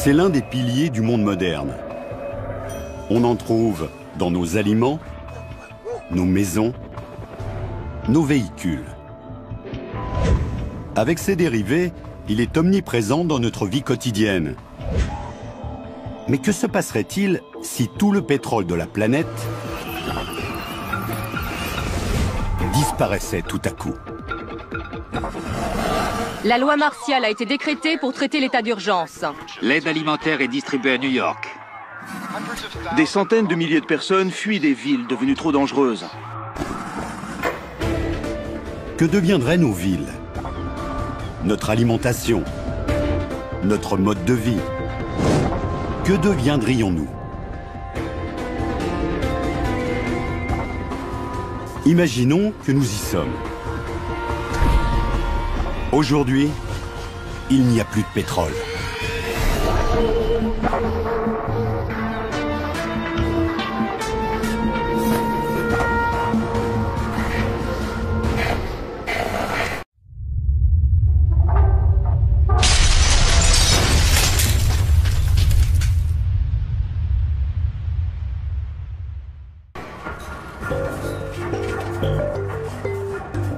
C'est l'un des piliers du monde moderne. On en trouve dans nos aliments, nos maisons, nos véhicules. Avec ses dérivés, il est omniprésent dans notre vie quotidienne. Mais que se passerait-il si tout le pétrole de la planète disparaissait tout à coup? La loi martiale a été décrétée pour traiter l'état d'urgence. L'aide alimentaire est distribuée à New York. Des centaines de milliers de personnes fuient des villes devenues trop dangereuses. Que deviendraient nos villes? Notre alimentation? Notre mode de vie? Que deviendrions-nous? Imaginons que nous y sommes. Aujourd'hui, il n'y a plus de pétrole.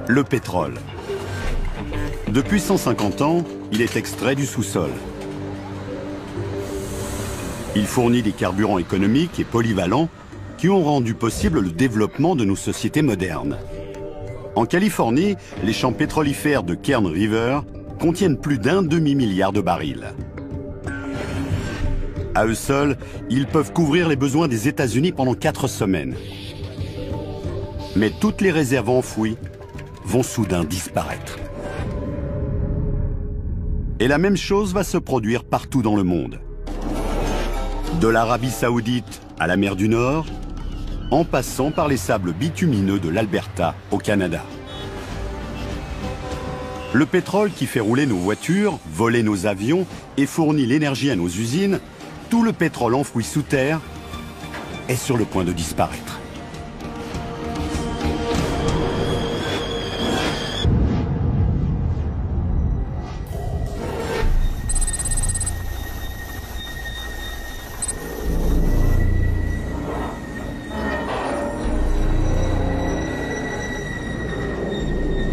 Le pétrole. Depuis 150 ans, il est extrait du sous-sol. Il fournit des carburants économiques et polyvalents qui ont rendu possible le développement de nos sociétés modernes. En Californie, les champs pétrolifères de Kern River contiennent plus d'un demi-milliard de barils. À eux seuls, ils peuvent couvrir les besoins des États-Unis pendant 4 semaines. Mais toutes les réserves enfouies vont soudain disparaître. Et la même chose va se produire partout dans le monde. De l'Arabie Saoudite à la mer du Nord, en passant par les sables bitumineux de l'Alberta au Canada. Le pétrole qui fait rouler nos voitures, voler nos avions et fournit l'énergie à nos usines, tout le pétrole enfoui sous terre est sur le point de disparaître.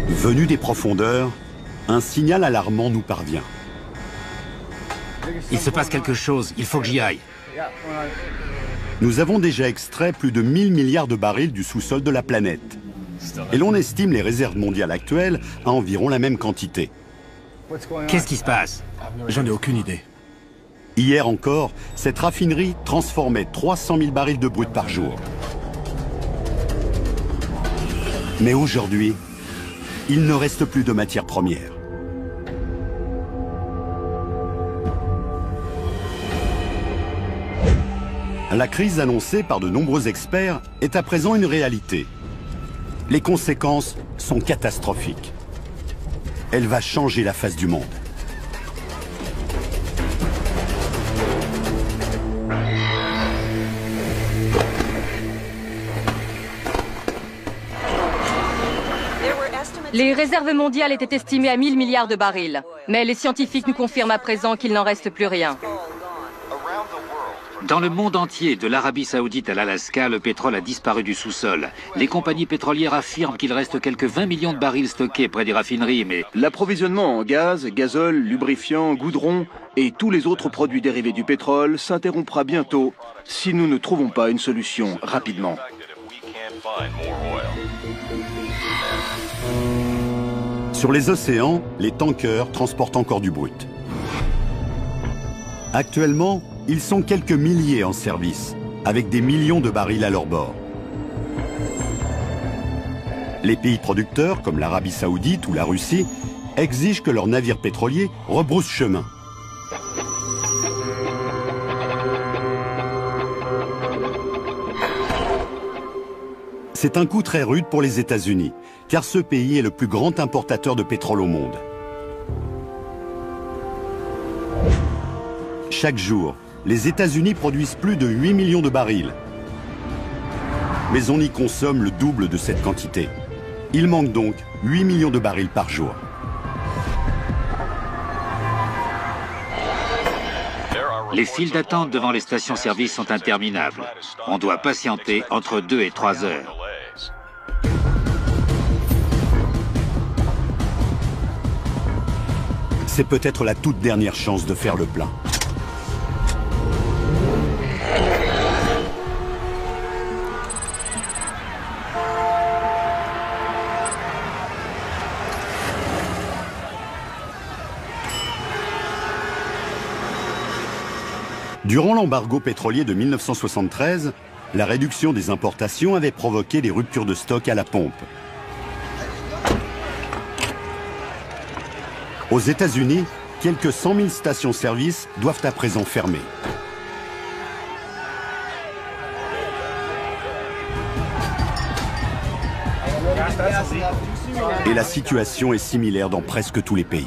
Venu des profondeurs, un signal alarmant nous parvient. Il se passe quelque chose, il faut que j'y aille. Nous avons déjà extrait plus de 1000 milliards de barils du sous-sol de la planète. Et l'on estime les réserves mondiales actuelles à environ la même quantité. Qu'est-ce qui se passe? J'en ai aucune idée. Hier encore, cette raffinerie transformait 300 000 barils de brut par jour. Mais aujourd'hui, il ne reste plus de matières premières. La crise annoncée par de nombreux experts est à présent une réalité. Les conséquences sont catastrophiques. Elle va changer la face du monde. Les réserves mondiales étaient estimées à 1000 milliards de barils. Mais les scientifiques nous confirment à présent qu'il n'en reste plus rien. Dans le monde entier, de l'Arabie Saoudite à l'Alaska, le pétrole a disparu du sous-sol. Les compagnies pétrolières affirment qu'il reste quelques 20 millions de barils stockés près des raffineries, mais L'approvisionnement en gaz, gazole, lubrifiant, goudron et tous les autres produits dérivés du pétrole s'interrompra bientôt si nous ne trouvons pas une solution rapidement. Sur les océans, les tankers transportent encore du brut. Actuellement, ils sont quelques milliers en service, avec des millions de barils à leur bord. Les pays producteurs, comme l'Arabie Saoudite ou la Russie, exigent que leurs navires pétroliers rebroussent chemin. C'est un coup très rude pour les États-Unis, car ce pays est le plus grand importateur de pétrole au monde. Chaque jour, les États-Unis produisent plus de 8 millions de barils. Mais on y consomme le double de cette quantité. Il manque donc 8 millions de barils par jour. Les files d'attente devant les stations-service sont interminables. On doit patienter entre 2 et 3 heures. C'est peut-être la toute dernière chance de faire le plein. Durant l'embargo pétrolier de 1973, la réduction des importations avait provoqué des ruptures de stock à la pompe. Aux États-Unis, quelques 100 000 stations-service doivent à présent fermer. Et la situation est similaire dans presque tous les pays.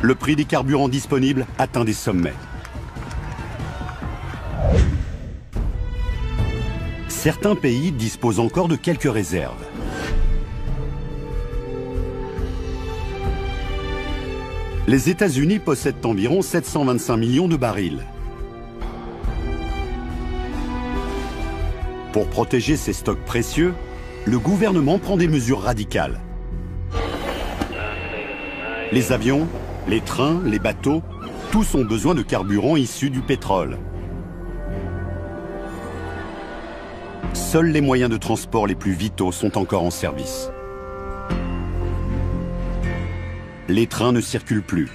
Le prix des carburants disponibles atteint des sommets. Certains pays disposent encore de quelques réserves. Les États-Unis possèdent environ 725 millions de barils. Pour protéger ces stocks précieux, le gouvernement prend des mesures radicales. Les avions, les trains, les bateaux, tous ont besoin de carburant issu du pétrole. Seuls les moyens de transport les plus vitaux sont encore en service. Les trains ne circulent plus.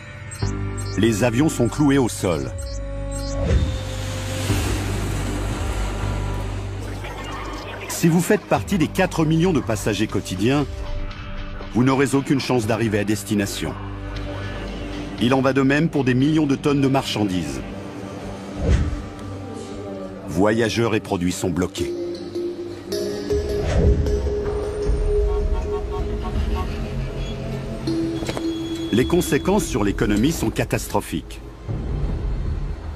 Les avions sont cloués au sol. Si vous faites partie des 4 millions de passagers quotidiens, vous n'aurez aucune chance d'arriver à destination. Il en va de même pour des millions de tonnes de marchandises. Voyageurs et produits sont bloqués. Les conséquences sur l'économie sont catastrophiques.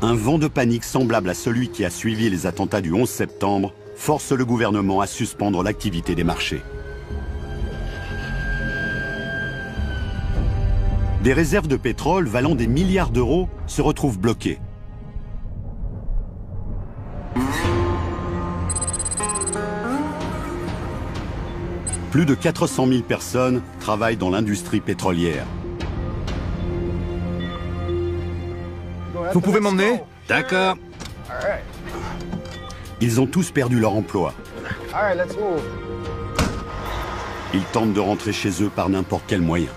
Un vent de panique semblable à celui qui a suivi les attentats du 11 septembre force le gouvernement à suspendre l'activité des marchés. Des réserves de pétrole valant des milliards d'euros se retrouvent bloquées. Plus de 400 000 personnes travaillent dans l'industrie pétrolière. Vous pouvez m'emmener? D'accord. Ils ont tous perdu leur emploi. Ils tentent de rentrer chez eux par n'importe quel moyen.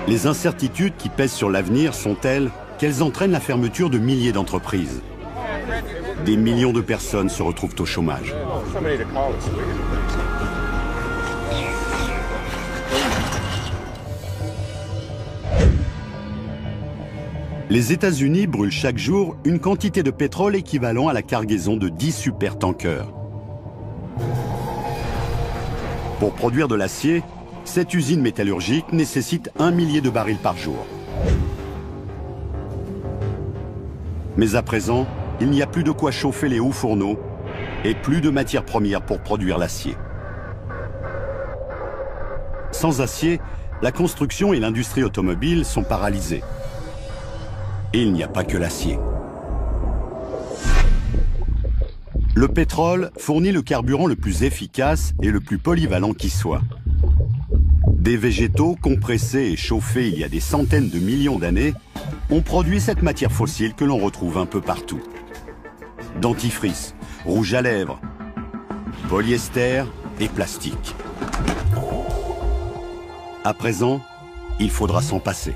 Les incertitudes qui pèsent sur l'avenir sont telles qu'elles entraînent la fermeture de milliers d'entreprises. Des millions de personnes se retrouvent au chômage. Les États-Unis brûlent chaque jour une quantité de pétrole équivalent à la cargaison de 10 supertankers. Pour produire de l'acier, cette usine métallurgique nécessite 1 millier de barils par jour. Mais à présent, il n'y a plus de quoi chauffer les hauts fourneaux et plus de matières premières pour produire l'acier. Sans acier, la construction et l'industrie automobile sont paralysées. Et il n'y a pas que l'acier. Le pétrole fournit le carburant le plus efficace et le plus polyvalent qui soit. Des végétaux compressés et chauffés il y a des centaines de millions d'années ont produit cette matière fossile que l'on retrouve un peu partout. Dentifrice, rouge à lèvres, polyester et plastique. À présent, il faudra s'en passer.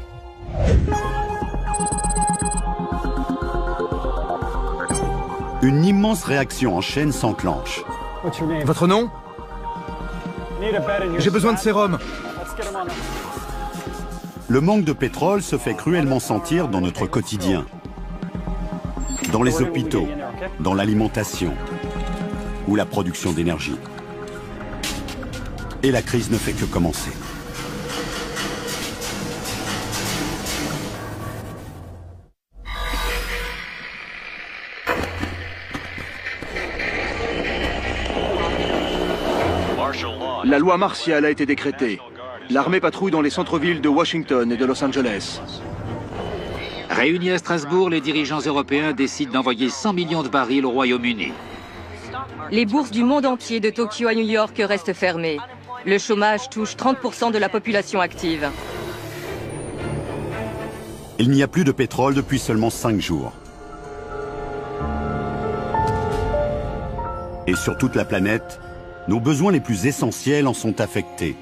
Une immense réaction en chaîne s'enclenche. Votre nom? J'ai besoin de sérum. Le manque de pétrole se fait cruellement sentir dans notre quotidien. Dans les hôpitaux, dans l'alimentation ou la production d'énergie. Et la crise ne fait que commencer. La loi martiale a été décrétée. L'armée patrouille dans les centres-villes de Washington et de Los Angeles. Réunis à Strasbourg, les dirigeants européens décident d'envoyer 100 millions de barils au Royaume-Uni. Les bourses du monde entier, de Tokyo à New York, restent fermées. Le chômage touche 30% de la population active. Il n'y a plus de pétrole depuis seulement 5 jours. Et sur toute la planète, nos besoins les plus essentiels en sont affectés.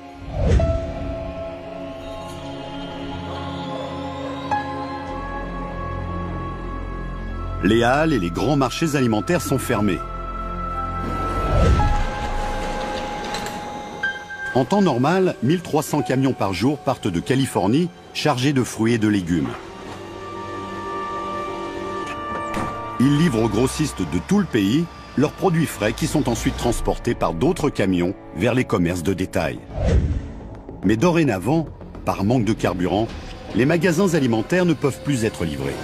Les halles et les grands marchés alimentaires sont fermés. En temps normal, 1300 camions par jour partent de Californie chargés de fruits et de légumes. Ils livrent aux grossistes de tout le pays leurs produits frais qui sont ensuite transportés par d'autres camions vers les commerces de détail. Mais dorénavant, par manque de carburant, les magasins alimentaires ne peuvent plus être livrés.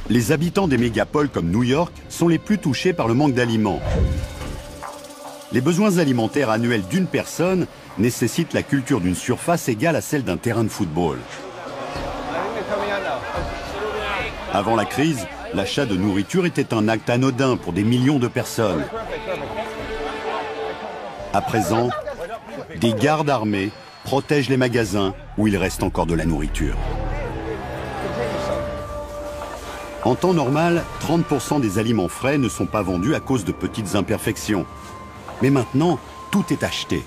Les habitants des mégapoles comme New York sont les plus touchés par le manque d'aliments. Les besoins alimentaires annuels d'une personne nécessitent la culture d'une surface égale à celle d'un terrain de football. Avant la crise, l'achat de nourriture était un acte anodin pour des millions de personnes. À présent, des gardes armés protègent les magasins où il reste encore de la nourriture. En temps normal, 30% des aliments frais ne sont pas vendus à cause de petites imperfections. Mais maintenant, tout est acheté.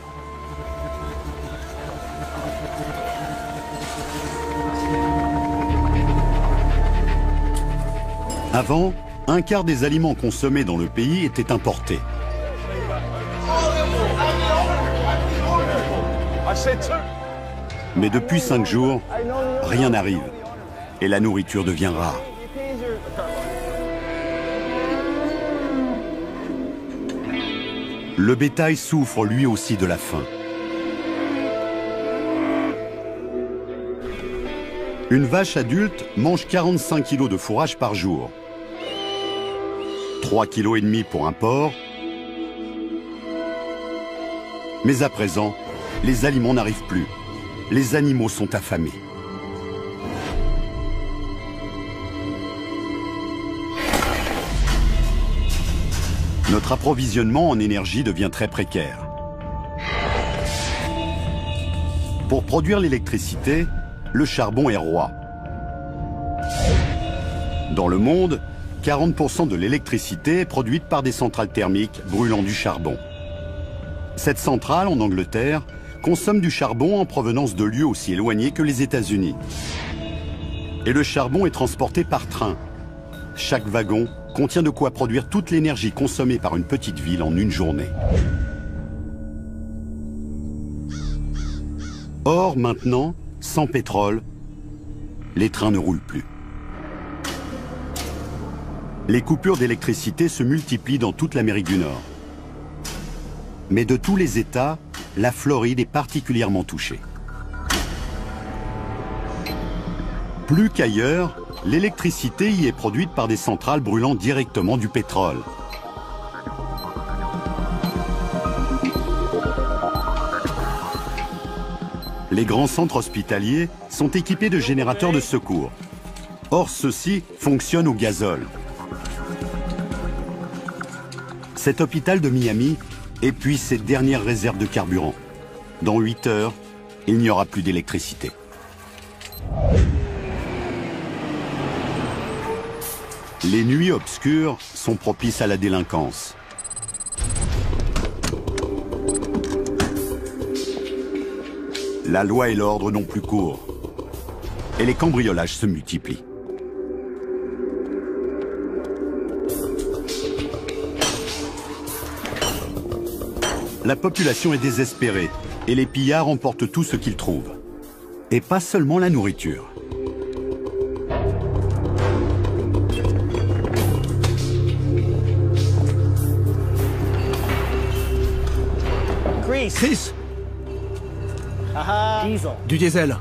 Avant, un quart des aliments consommés dans le pays étaient importés. Mais depuis 5 jours, rien n'arrive et la nourriture devient rare. Le bétail souffre lui aussi de la faim. Une vache adulte mange 45 kg de fourrage par jour. 3,5 kg pour un porc. Mais à présent, les aliments n'arrivent plus. Les animaux sont affamés. Notre approvisionnement en énergie devient très précaire. Pour produire l'électricité, le charbon est roi. Dans le monde, 40% de l'électricité est produite par des centrales thermiques brûlant du charbon. Cette centrale, en Angleterre, consomme du charbon en provenance de lieux aussi éloignés que les États-Unis. Et le charbon est transporté par train. Chaque wagon contient de quoi produire toute l'énergie consommée par une petite ville en une journée. Or, maintenant, sans pétrole, les trains ne roulent plus. Les coupures d'électricité se multiplient dans toute l'Amérique du Nord. Mais de tous les États, la Floride est particulièrement touchée. Plus qu'ailleurs, l'électricité y est produite par des centrales brûlant directement du pétrole. Les grands centres hospitaliers sont équipés de générateurs de secours. Or, ceux-ci fonctionnent au gazole. Cet hôpital de Miami épuise ses dernières réserves de carburant. Dans 8 heures, il n'y aura plus d'électricité. Les nuits obscures sont propices à la délinquance. La loi et l'ordre n'ont plus cours. Et les cambriolages se multiplient. La population est désespérée et les pillards emportent tout ce qu'ils trouvent. Et pas seulement la nourriture. Chris, du diesel.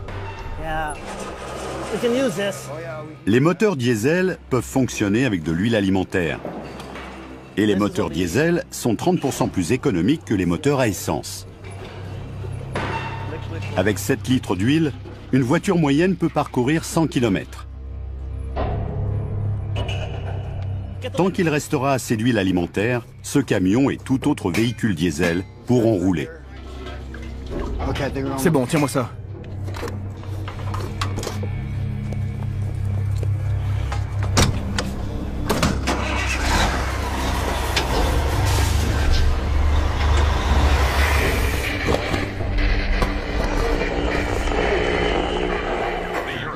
Les moteurs diesel peuvent fonctionner avec de l'huile alimentaire. Et les moteurs diesel sont 30% plus économiques que les moteurs à essence. Avec 7 litres d'huile, une voiture moyenne peut parcourir 100 km. Tant qu'il restera assez d'huile alimentaire, ce camion et tout autre véhicule diesel pourront rouler. C'est bon, tiens-moi ça.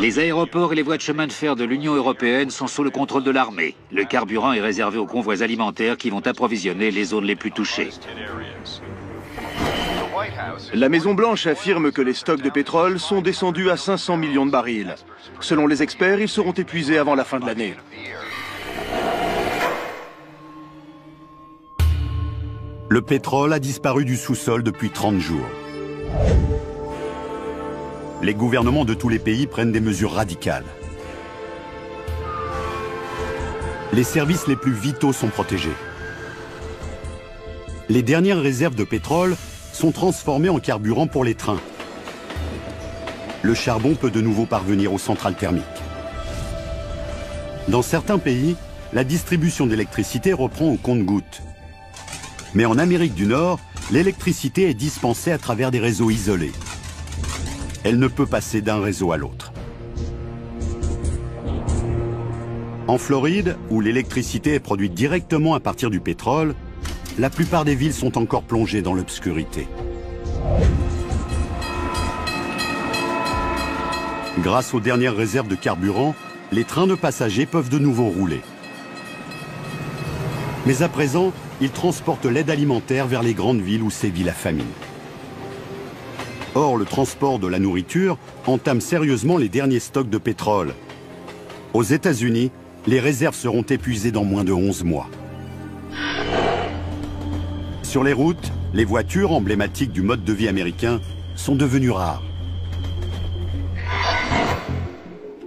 Les aéroports et les voies de chemin de fer de l'Union européenne sont sous le contrôle de l'armée. Le carburant est réservé aux convois alimentaires qui vont approvisionner les zones les plus touchées. La Maison-Blanche affirme que les stocks de pétrole sont descendus à 500 millions de barils. Selon les experts, ils seront épuisés avant la fin de l'année. Le pétrole a disparu du sous-sol depuis 30 jours. Les gouvernements de tous les pays prennent des mesures radicales. Les services les plus vitaux sont protégés. Les dernières réserves de pétrole sont transformées en carburant pour les trains. Le charbon peut de nouveau parvenir aux centrales thermiques. Dans certains pays, la distribution d'électricité reprend au compte-gouttes. Mais en Amérique du Nord, l'électricité est dispensée à travers des réseaux isolés. Elle ne peut passer d'un réseau à l'autre. En Floride, où l'électricité est produite directement à partir du pétrole, la plupart des villes sont encore plongées dans l'obscurité. Grâce aux dernières réserves de carburant, les trains de passagers peuvent de nouveau rouler. Mais à présent, ils transportent l'aide alimentaire vers les grandes villes où sévit la famine. Or, le transport de la nourriture entame sérieusement les derniers stocks de pétrole. Aux États-Unis, les réserves seront épuisées dans moins de 11 mois. Sur les routes, les voitures emblématiques du mode de vie américain sont devenues rares.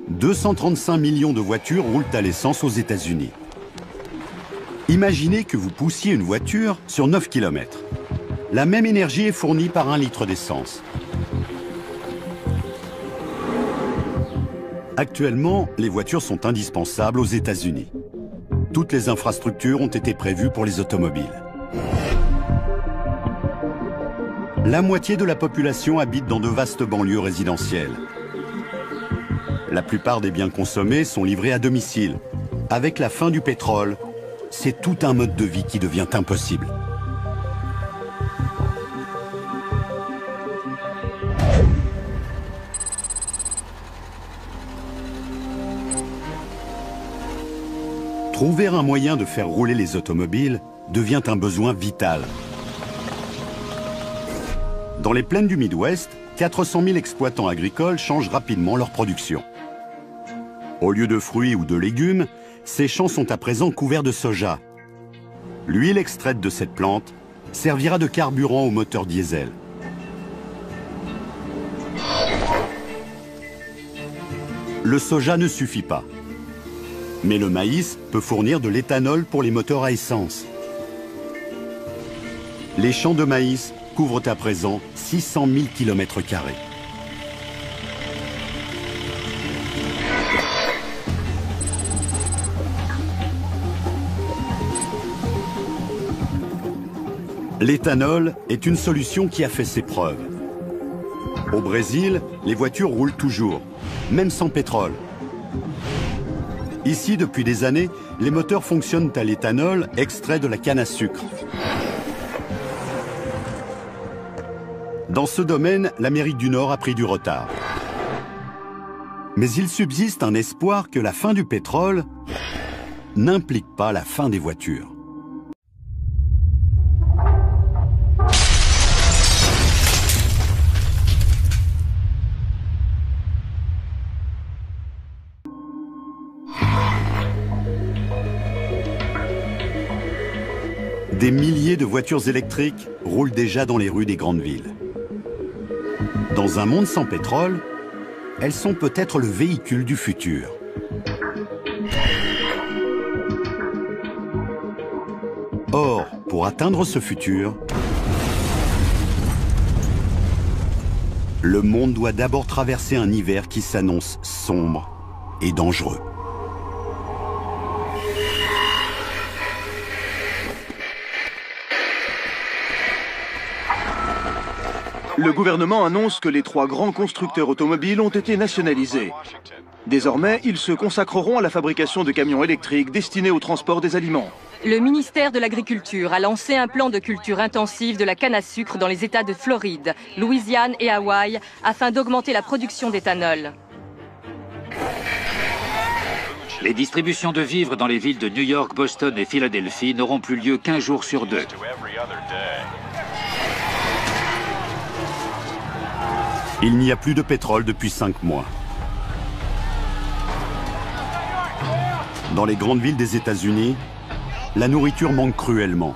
235 millions de voitures roulent à l'essence aux États-Unis. Imaginez que vous poussiez une voiture sur 9 km. La même énergie est fournie par 1 litre d'essence. Actuellement, les voitures sont indispensables aux États-Unis. Toutes les infrastructures ont été prévues pour les automobiles. La moitié de la population habite dans de vastes banlieues résidentielles. La plupart des biens consommés sont livrés à domicile. Avec la fin du pétrole, c'est tout un mode de vie qui devient impossible. Trouver un moyen de faire rouler les automobiles devient un besoin vital. Dans les plaines du Midwest, 400 000 exploitants agricoles changent rapidement leur production. Au lieu de fruits ou de légumes, ces champs sont à présent couverts de soja. L'huile extraite de cette plante servira de carburant au moteur diesel. Le soja ne suffit pas. Mais le maïs peut fournir de l'éthanol pour les moteurs à essence. Les champs de maïs couvrent à présent 600 000 km². L'éthanol est une solution qui a fait ses preuves. Au Brésil, les voitures roulent toujours, même sans pétrole. Ici, depuis des années, les moteurs fonctionnent à l'éthanol extrait de la canne à sucre. Dans ce domaine, l'Amérique du Nord a pris du retard. Mais il subsiste un espoir que la fin du pétrole n'implique pas la fin des voitures. Des milliers de voitures électriques roulent déjà dans les rues des grandes villes. Dans un monde sans pétrole, elles sont peut-être le véhicule du futur. Or, pour atteindre ce futur, Le monde doit d'abord traverser un hiver qui s'annonce sombre et dangereux. Le gouvernement annonce que les 3 grands constructeurs automobiles ont été nationalisés. Désormais, ils se consacreront à la fabrication de camions électriques destinés au transport des aliments. Le ministère de l'Agriculture a lancé un plan de culture intensive de la canne à sucre dans les États de Floride, Louisiane et Hawaï afin d'augmenter la production d'éthanol. Les distributions de vivres dans les villes de New York, Boston et Philadelphie n'auront plus lieu qu'1 jour sur 2. Il n'y a plus de pétrole depuis 5 mois. Dans les grandes villes des États-Unis, la nourriture manque cruellement.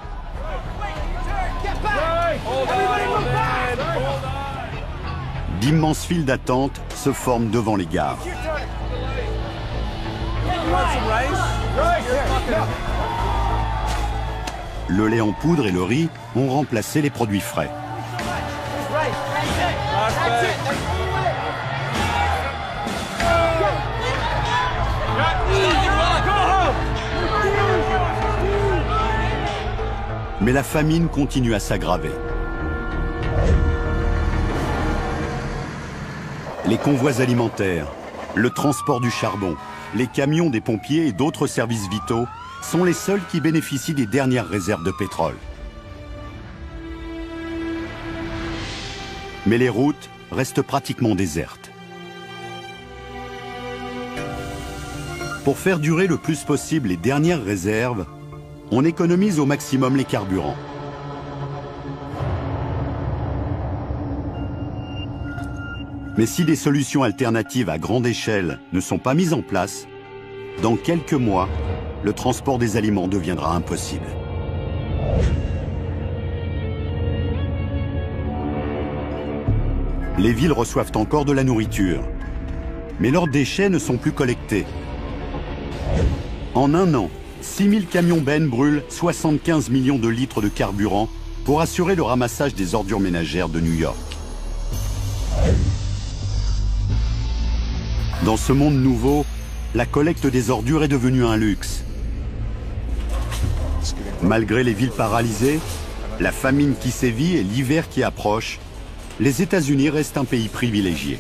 D'immenses files d'attente se forment devant les gares. Le lait en poudre et le riz ont remplacé les produits frais. Mais la famine continue à s'aggraver. Les convois alimentaires, le transport du charbon, les camions des pompiers et d'autres services vitaux sont les seuls qui bénéficient des dernières réserves de pétrole. Mais les routes restent pratiquement désertes. Pour faire durer le plus possible les dernières réserves, on économise au maximum les carburants. Mais si des solutions alternatives à grande échelle ne sont pas mises en place, dans quelques mois, le transport des aliments deviendra impossible. Les villes reçoivent encore de la nourriture, mais leurs déchets ne sont plus collectés. En un an, 6000 camions bennes brûlent 75 millions de litres de carburant pour assurer le ramassage des ordures ménagères de New York. Dans ce monde nouveau, la collecte des ordures est devenue un luxe. Malgré les villes paralysées, la famine qui sévit et l'hiver qui approche, les États-Unis restent un pays privilégié.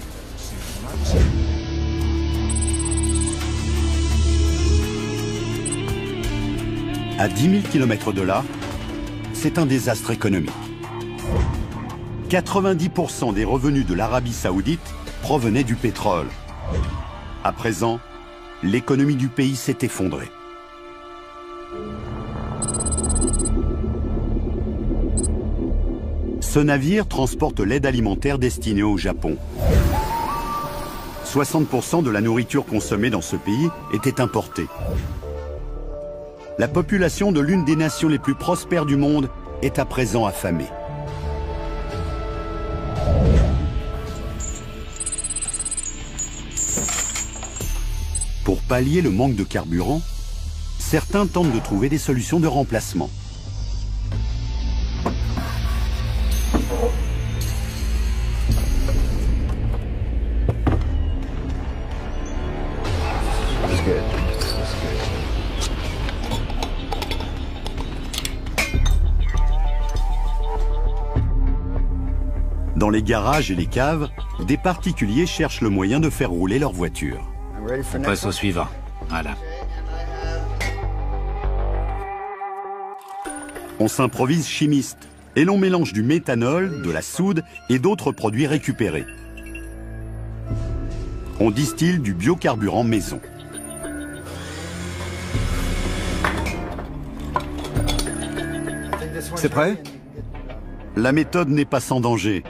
À 10 000 km de là, c'est un désastre économique. 90% des revenus de l'Arabie Saoudite provenaient du pétrole. À présent, l'économie du pays s'est effondrée. Ce navire transporte l'aide alimentaire destinée au Japon. 60% de la nourriture consommée dans ce pays était importée. La population de l'une des nations les plus prospères du monde est à présent affamée. Pour pallier le manque de carburant, certains tentent de trouver des solutions de remplacement. Dans les garages et les caves, des particuliers cherchent le moyen de faire rouler leur voiture. On passe au suivant. Voilà. On s'improvise chimiste et l'on mélange du méthanol, de la soude et d'autres produits récupérés. On distille du biocarburant maison. C'est prêt? La méthode n'est pas sans danger.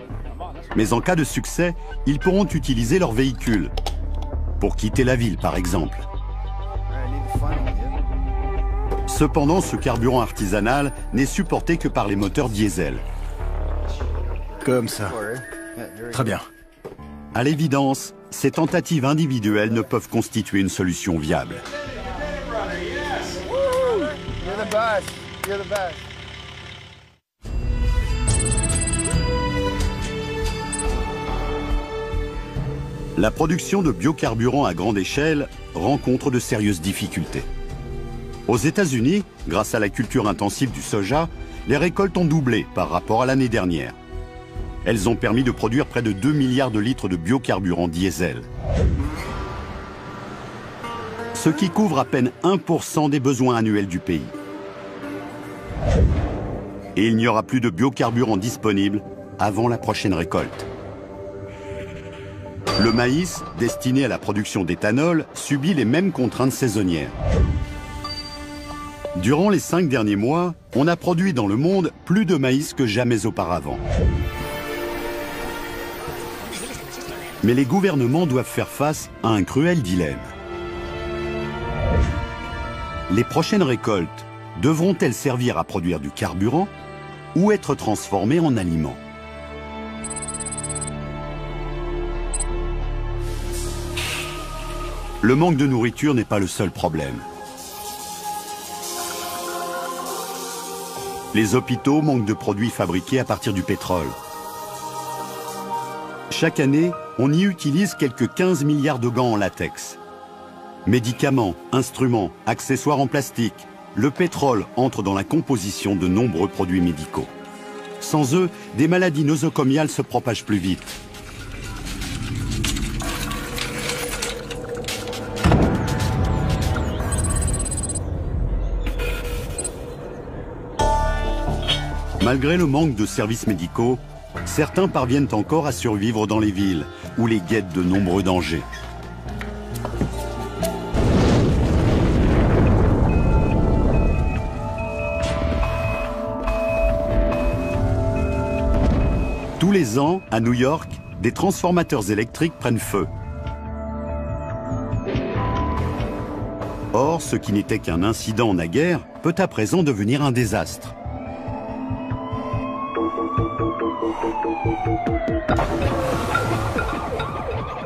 Mais en cas de succès, ils pourront utiliser leur véhicule. Pour quitter la ville, par exemple. Cependant, ce carburant artisanal n'est supporté que par les moteurs diesel. Comme ça. Très bien. À l'évidence, ces tentatives individuelles ne peuvent constituer une solution viable. La production de biocarburants à grande échelle rencontre de sérieuses difficultés. Aux États-Unis, grâce à la culture intensive du soja, les récoltes ont doublé par rapport à l'année dernière. Elles ont permis de produire près de 2 milliards de litres de biocarburants diesel, ce qui couvre à peine 1% des besoins annuels du pays. Et il n'y aura plus de biocarburants disponibles avant la prochaine récolte. Le maïs, destiné à la production d'éthanol, subit les mêmes contraintes saisonnières. Durant les 5 derniers mois, on a produit dans le monde plus de maïs que jamais auparavant. Mais les gouvernements doivent faire face à un cruel dilemme. Les prochaines récoltes devront-elles servir à produire du carburant ou être transformées en aliments? Le manque de nourriture n'est pas le seul problème. Les hôpitaux manquent de produits fabriqués à partir du pétrole. Chaque année, on y utilise quelques 15 milliards de gants en latex. Médicaments, instruments, accessoires en plastique, le pétrole entre dans la composition de nombreux produits médicaux. Sans eux, des maladies nosocomiales se propagent plus vite. Malgré le manque de services médicaux, certains parviennent encore à survivre dans les villes, où les guettent de nombreux dangers. Tous les ans, à New York, des transformateurs électriques prennent feu. Or, ce qui n'était qu'un incident naguère peut à présent devenir un désastre.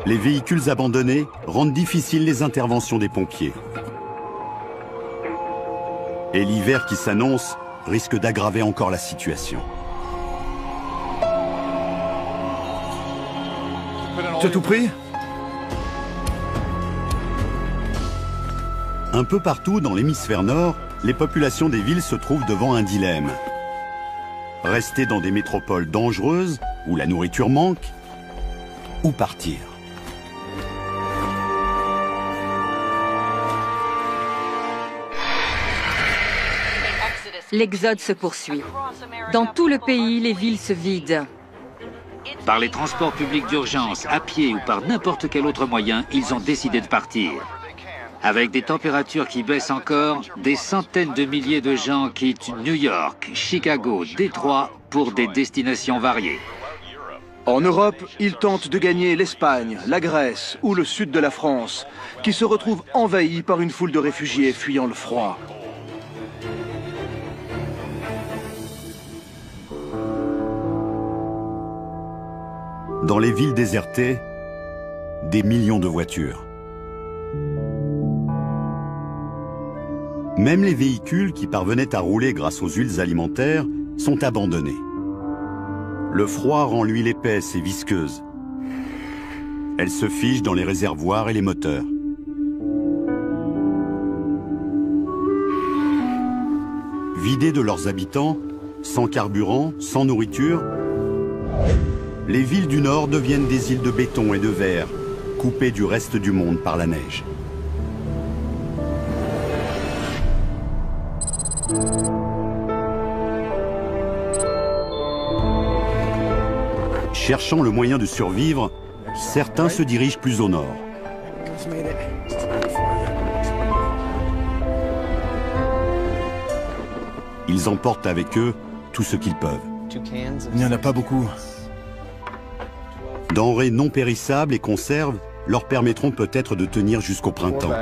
Les véhicules abandonnés rendent difficiles les interventions des pompiers. Et l'hiver qui s'annonce risque d'aggraver encore la situation. Tu as tout pris? Un peu partout dans l'hémisphère nord, les populations des villes se trouvent devant un dilemme. Rester dans des métropoles dangereuses, où la nourriture manque, ou partir. L'exode se poursuit. Dans tout le pays, les villes se vident. Par les transports publics d'urgence, à pied ou par n'importe quel autre moyen, ils ont décidé de partir. Avec des températures qui baissent encore, des centaines de milliers de gens quittent New York, Chicago, Détroit pour des destinations variées. En Europe, ils tentent de gagner l'Espagne, la Grèce ou le sud de la France, qui se retrouvent envahis par une foule de réfugiés fuyant le froid. Dans les villes désertées, des millions de voitures. Même les véhicules qui parvenaient à rouler grâce aux huiles alimentaires sont abandonnés. Le froid rend l'huile épaisse et visqueuse. Elle se fige dans les réservoirs et les moteurs. Vidées de leurs habitants, sans carburant, sans nourriture, les villes du Nord deviennent des îles de béton et de verre, coupées du reste du monde par la neige. Cherchant le moyen de survivre, certains se dirigent plus au nord. Ils emportent avec eux tout ce qu'ils peuvent. Il n'y en a pas beaucoup. Denrées non périssables et conserves leur permettront peut-être de tenir jusqu'au printemps.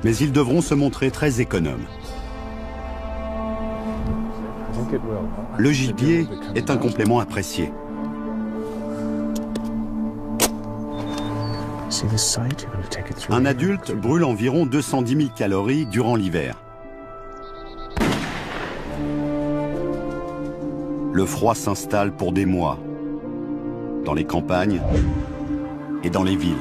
Mais ils devront se montrer très économes. Le gibier est un complément apprécié. Un adulte brûle environ 210 000 calories durant l'hiver. Le froid s'installe pour des mois. Dans les campagnes, et dans les villes.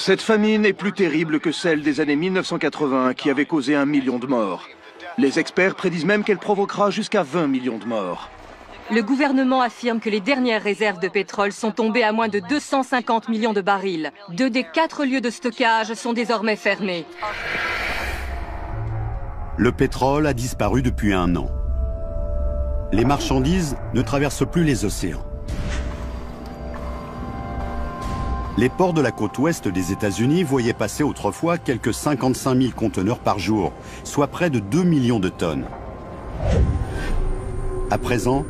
Cette famine est plus terrible que celle des années 1980 qui avait causé 1 million de morts. Les experts prédisent même qu'elle provoquera jusqu'à 20 millions de morts. Le gouvernement affirme que les dernières réserves de pétrole sont tombées à moins de 250 millions de barils. 2 des 4 lieux de stockage sont désormais fermés. Le pétrole a disparu depuis 1 an. Les marchandises ne traversent plus les océans. Les ports de la côte ouest des États-Unis voyaient passer autrefois quelques 55 000 conteneurs par jour, soit près de 2 millions de tonnes. À présent,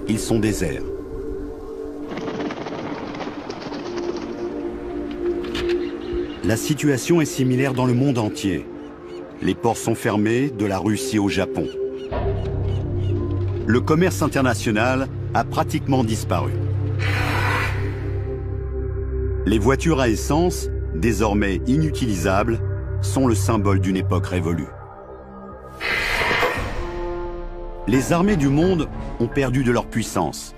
ils sont déserts. La situation est similaire dans le monde entier. Les ports sont fermés, de la Russie au Japon. Le commerce international a pratiquement disparu. Les voitures à essence, désormais inutilisables, sont le symbole d'une époque révolue. Les armées du monde ont perdu de leur puissance.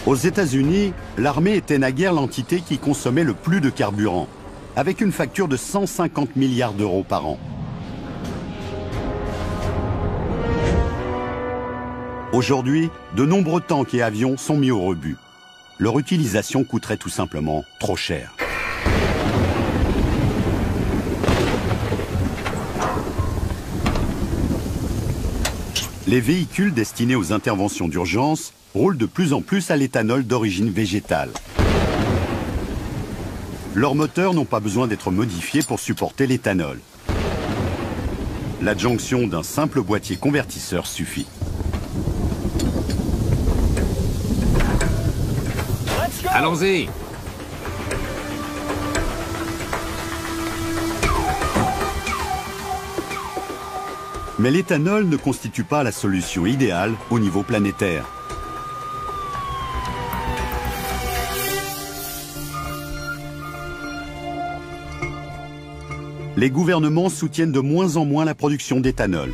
Aux États-Unis, l'armée était naguère l'entité qui consommait le plus de carburant, avec une facture de 150 milliards d'euros par an. Aujourd'hui, de nombreux tanks et avions sont mis au rebut. Leur utilisation coûterait tout simplement trop cher. Les véhicules destinés aux interventions d'urgence roulent de plus en plus à l'éthanol d'origine végétale. Leurs moteurs n'ont pas besoin d'être modifiés pour supporter l'éthanol. L'adjonction d'un simple boîtier convertisseur suffit. Allons-y! Mais l'éthanol ne constitue pas la solution idéale au niveau planétaire. Les gouvernements soutiennent de moins en moins la production d'éthanol.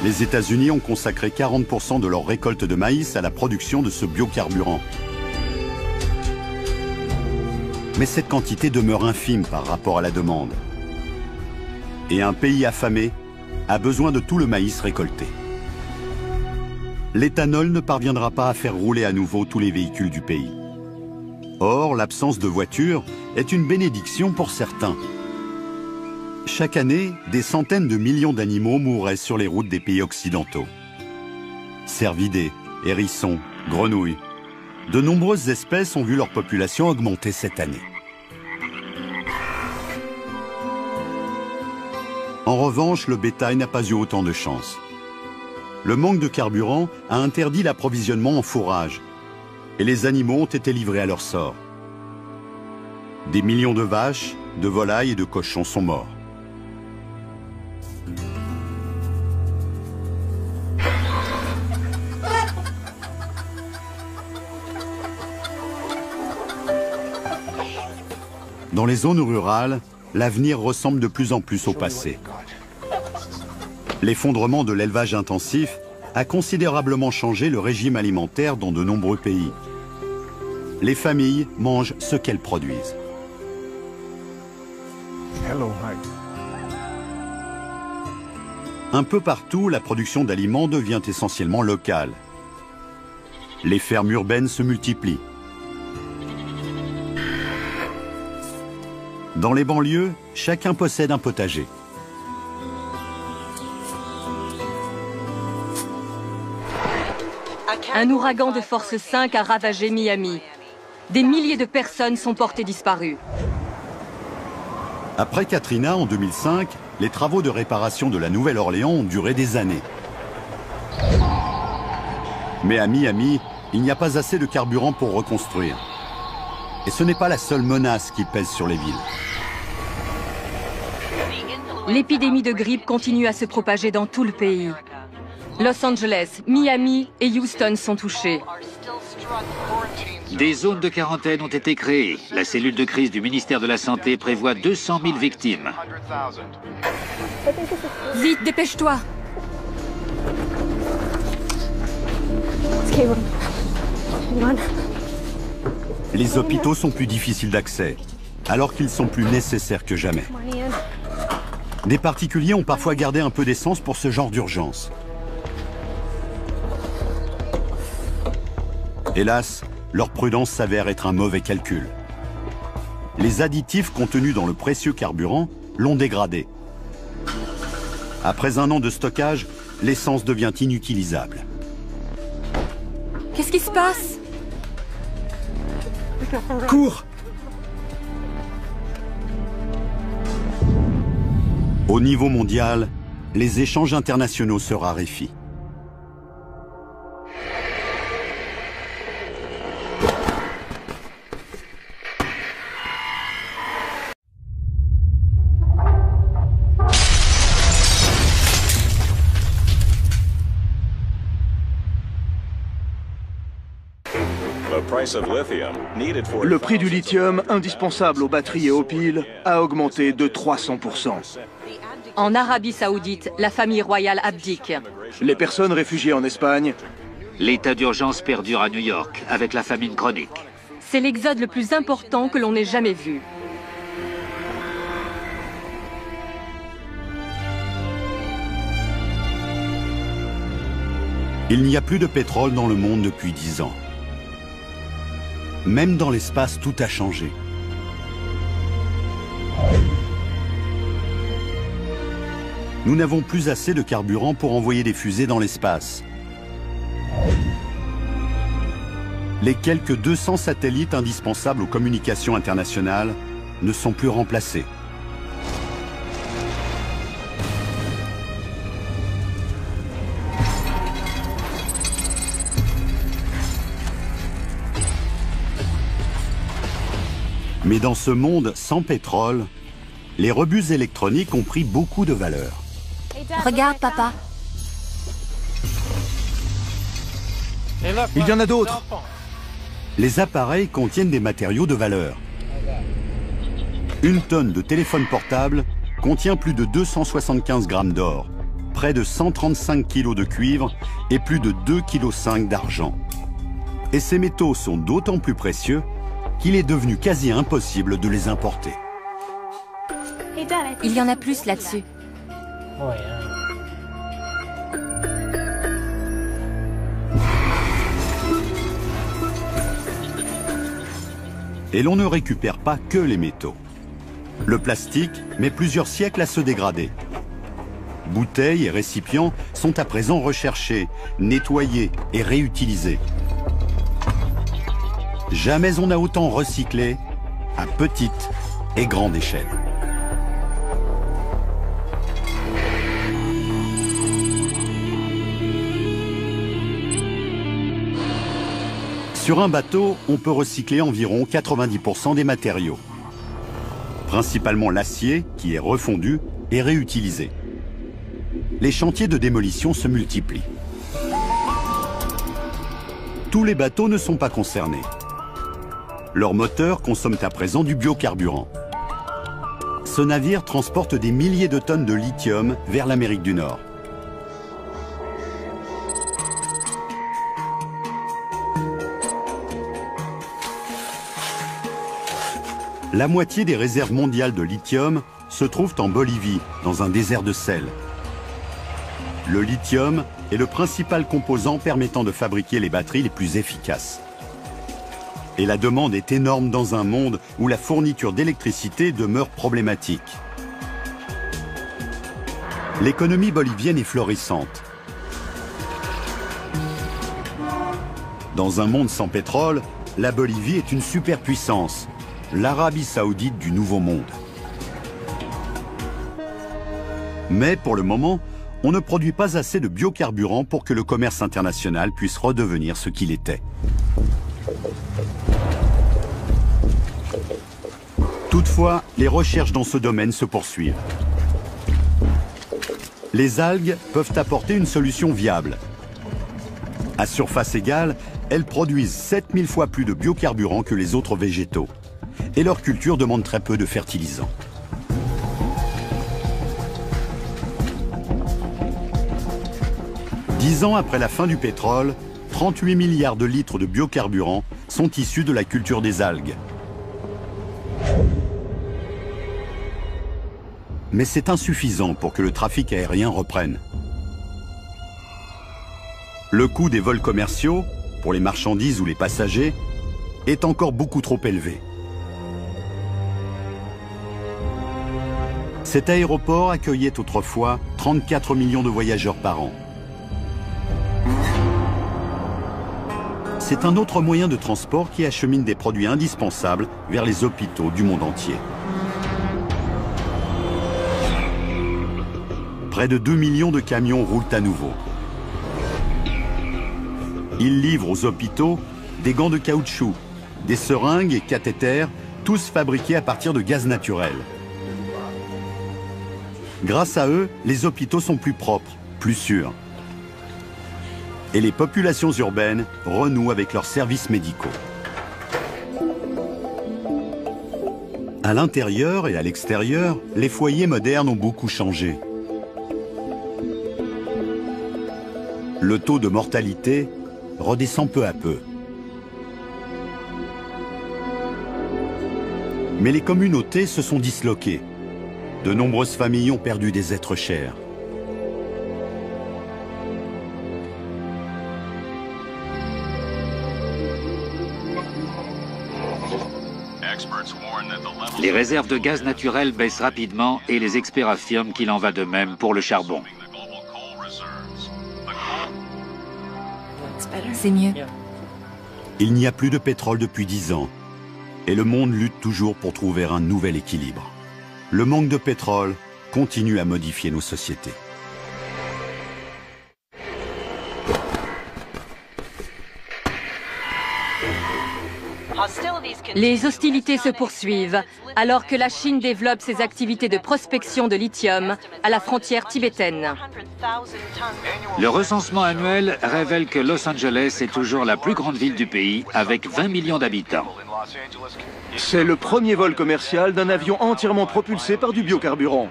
Les États-Unis ont consacré 40% de leur récolte de maïs à la production de ce biocarburant. Mais cette quantité demeure infime par rapport à la demande. Et un pays affamé a besoin de tout le maïs récolté. L'éthanol ne parviendra pas à faire rouler à nouveau tous les véhicules du pays. Or, l'absence de voitures est une bénédiction pour certains. Chaque année, des centaines de millions d'animaux mourraient sur les routes des pays occidentaux. Cervidés, hérissons, grenouilles. De nombreuses espèces ont vu leur population augmenter cette année. En revanche, le bétail n'a pas eu autant de chance. Le manque de carburant a interdit l'approvisionnement en fourrage et les animaux ont été livrés à leur sort. Des millions de vaches, de volailles et de cochons sont morts. Dans les zones rurales, l'avenir ressemble de plus en plus au passé. L'effondrement de l'élevage intensif a considérablement changé le régime alimentaire dans de nombreux pays. Les familles mangent ce qu'elles produisent. Un peu partout, la production d'aliments devient essentiellement locale. Les fermes urbaines se multiplient. Dans les banlieues, chacun possède un potager. Un ouragan de force 5 a ravagé Miami. Des milliers de personnes sont portées disparues. Après Katrina en 2005, les travaux de réparation de la Nouvelle-Orléans ont duré des années. Mais à Miami, il n'y a pas assez de carburant pour reconstruire. Et ce n'est pas la seule menace qui pèse sur les villes. L'épidémie de grippe continue à se propager dans tout le pays. Los Angeles, Miami et Houston sont touchés. Des zones de quarantaine ont été créées. La cellule de crise du ministère de la Santé prévoit 200 000 victimes. Vite, dépêche-toi. Les hôpitaux sont plus difficiles d'accès, alors qu'ils sont plus nécessaires que jamais. Des particuliers ont parfois gardé un peu d'essence pour ce genre d'urgence. Hélas, leur prudence s'avère être un mauvais calcul. Les additifs contenus dans le précieux carburant l'ont dégradé. Après un an de stockage, l'essence devient inutilisable. Qu'est-ce qui se passe? Cours! Au niveau mondial, les échanges internationaux se raréfient. Le prix du lithium, indispensable aux batteries et aux piles, a augmenté de 300%. En Arabie Saoudite, la famille royale abdique. Les personnes réfugiées en Espagne, L'état d'urgence perdure à New York, avec la famine chronique. C'est l'exode le plus important que l'on ait jamais vu. Il n'y a plus de pétrole dans le monde depuis 10 ans. Même dans l'espace, tout a changé. Nous n'avons plus assez de carburant pour envoyer des fusées dans l'espace. Les quelques 200 satellites indispensables aux communications internationales ne sont plus remplacés. Mais dans ce monde sans pétrole, les rebus électroniques ont pris beaucoup de valeur. Regarde, papa. Il y en a d'autres. Les appareils contiennent des matériaux de valeur. Une tonne de téléphone portable contient plus de 275 grammes d'or, près de 135 kg de cuivre et plus de 2,5 kg d'argent. Et ces métaux sont d'autant plus précieux qu'il est devenu quasi impossible de les importer. Il y en a plus là-dessus. Et l'on ne récupère pas que les métaux. Le plastique met plusieurs siècles à se dégrader. Bouteilles et récipients sont à présent recherchés, nettoyés et réutilisés. Jamais on n'a autant recyclé à petite et grande échelle. Sur un bateau, on peut recycler environ 90% des matériaux. Principalement l'acier, qui est refondu et réutilisé. Les chantiers de démolition se multiplient. Tous les bateaux ne sont pas concernés. Leurs moteurs consomment à présent du biocarburant. Ce navire transporte des milliers de tonnes de lithium vers l'Amérique du Nord. La moitié des réserves mondiales de lithium se trouvent en Bolivie, dans un désert de sel. Le lithium est le principal composant permettant de fabriquer les batteries les plus efficaces. Et la demande est énorme dans un monde où la fourniture d'électricité demeure problématique. L'économie bolivienne est florissante. Dans un monde sans pétrole, la Bolivie est une superpuissance, l'Arabie Saoudite du Nouveau Monde. Mais pour le moment, on ne produit pas assez de biocarburant pour que le commerce international puisse redevenir ce qu'il était. Toutefois, les recherches dans ce domaine se poursuivent. Les algues peuvent apporter une solution viable. À surface égale, elles produisent 7000 fois plus de biocarburants que les autres végétaux. Et leur culture demande très peu de fertilisants. Dix ans après la fin du pétrole, 38 milliards de litres de biocarburants sont issus de la culture des algues. Mais c'est insuffisant pour que le trafic aérien reprenne. Le coût des vols commerciaux, pour les marchandises ou les passagers, est encore beaucoup trop élevé. Cet aéroport accueillait autrefois 34 millions de voyageurs par an. C'est un autre moyen de transport qui achemine des produits indispensables vers les hôpitaux du monde entier. Près de 2 millions de camions roulent à nouveau. Ils livrent aux hôpitaux des gants de caoutchouc, des seringues et cathéters, tous fabriqués à partir de gaz naturel. Grâce à eux, les hôpitaux sont plus propres, plus sûrs. Et les populations urbaines renouent avec leurs services médicaux. À l'intérieur et à l'extérieur, les foyers modernes ont beaucoup changé. Le taux de mortalité redescend peu à peu. Mais les communautés se sont disloquées. De nombreuses familles ont perdu des êtres chers. Les réserves de gaz naturel baissent rapidement et les experts affirment qu'il en va de même pour le charbon. C'est mieux. Il n'y a plus de pétrole depuis 10 ans et le monde lutte toujours pour trouver un nouvel équilibre. Le manque de pétrole continue à modifier nos sociétés. Les hostilités se poursuivent alors que la Chine développe ses activités de prospection de lithium à la frontière tibétaine. Le recensement annuel révèle que Los Angeles est toujours la plus grande ville du pays avec 20 millions d'habitants. C'est le premier vol commercial d'un avion entièrement propulsé par du biocarburant.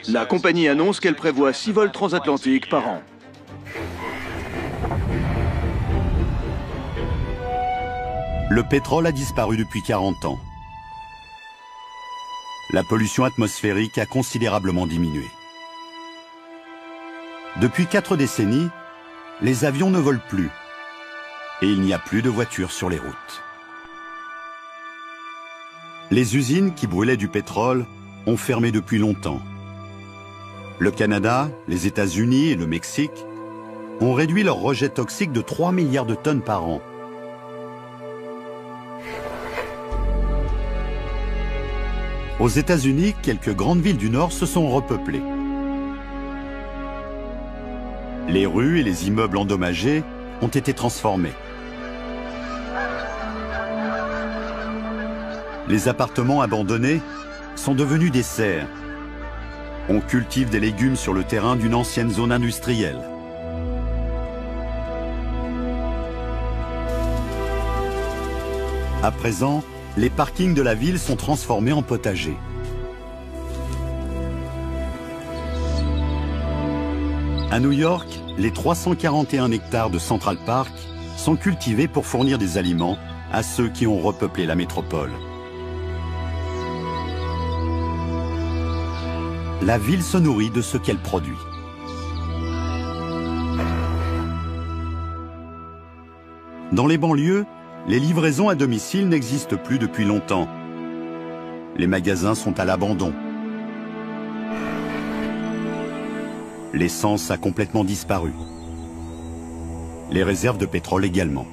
La compagnie annonce qu'elle prévoit 6 vols transatlantiques par an. Le pétrole a disparu depuis 40 ans. La pollution atmosphérique a considérablement diminué. Depuis 4 décennies, les avions ne volent plus et il n'y a plus de voitures sur les routes. Les usines qui brûlaient du pétrole ont fermé depuis longtemps. Le Canada, les États-Unis et le Mexique ont réduit leurs rejets toxiques de 3 milliards de tonnes par an. Aux États-Unis, quelques grandes villes du Nord se sont repeuplées. Les rues et les immeubles endommagés ont été transformés. Les appartements abandonnés sont devenus des serres. On cultive des légumes sur le terrain d'une ancienne zone industrielle. À présent, les parkings de la ville sont transformés en potagers. À New York, les 341 hectares de Central Park sont cultivés pour fournir des aliments à ceux qui ont repeuplé la métropole. La ville se nourrit de ce qu'elle produit. Dans les banlieues, les livraisons à domicile n'existent plus depuis longtemps. Les magasins sont à l'abandon. L'essence a complètement disparu. Les réserves de pétrole également.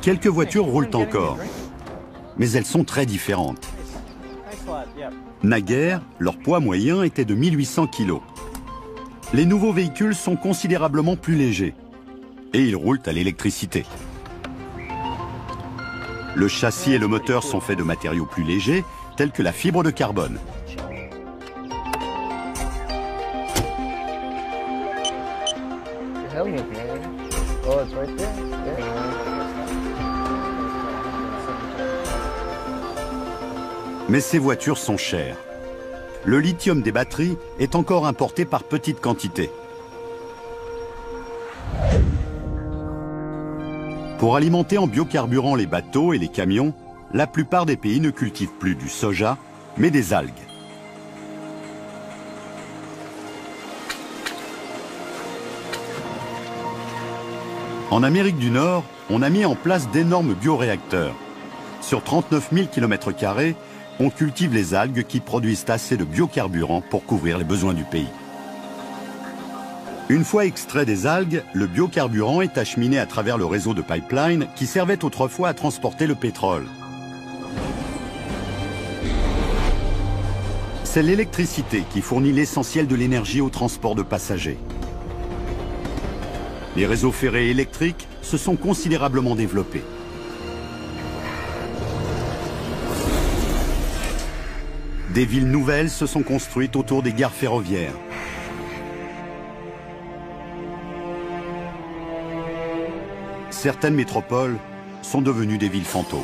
Quelques voitures roulent encore, mais elles sont très différentes. Naguère, leur poids moyen était de 1800 kg. Les nouveaux véhicules sont considérablement plus légers et ils roulent à l'électricité. Le châssis et le moteur sont faits de matériaux plus légers, tels que la fibre de carbone. Mais ces voitures sont chères. Le lithium des batteries est encore importé par petites quantités. Pour alimenter en biocarburant les bateaux et les camions, la plupart des pays ne cultivent plus du soja, mais des algues. En Amérique du Nord, on a mis en place d'énormes bioréacteurs. Sur 39 000 km², on cultive les algues qui produisent assez de biocarburant pour couvrir les besoins du pays. Une fois extrait des algues, le biocarburant est acheminé à travers le réseau de pipeline qui servait autrefois à transporter le pétrole. C'est l'électricité qui fournit l'essentiel de l'énergie au transport de passagers. Les réseaux ferrés électriques se sont considérablement développés. Des villes nouvelles se sont construites autour des gares ferroviaires. Certaines métropoles sont devenues des villes fantômes.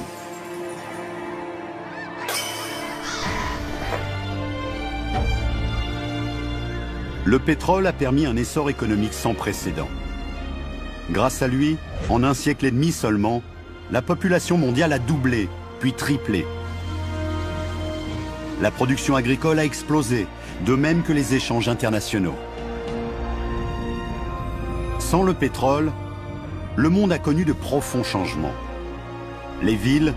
Le pétrole a permis un essor économique sans précédent. Grâce à lui, en un siècle et demi seulement, la population mondiale a doublé, puis triplé. La production agricole a explosé, de même que les échanges internationaux. Sans le pétrole, le monde a connu de profonds changements. Les villes,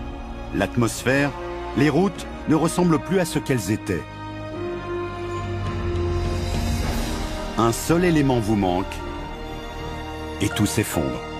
l'atmosphère, les routes ne ressemblent plus à ce qu'elles étaient. Un seul élément vous manque et tout s'effondre.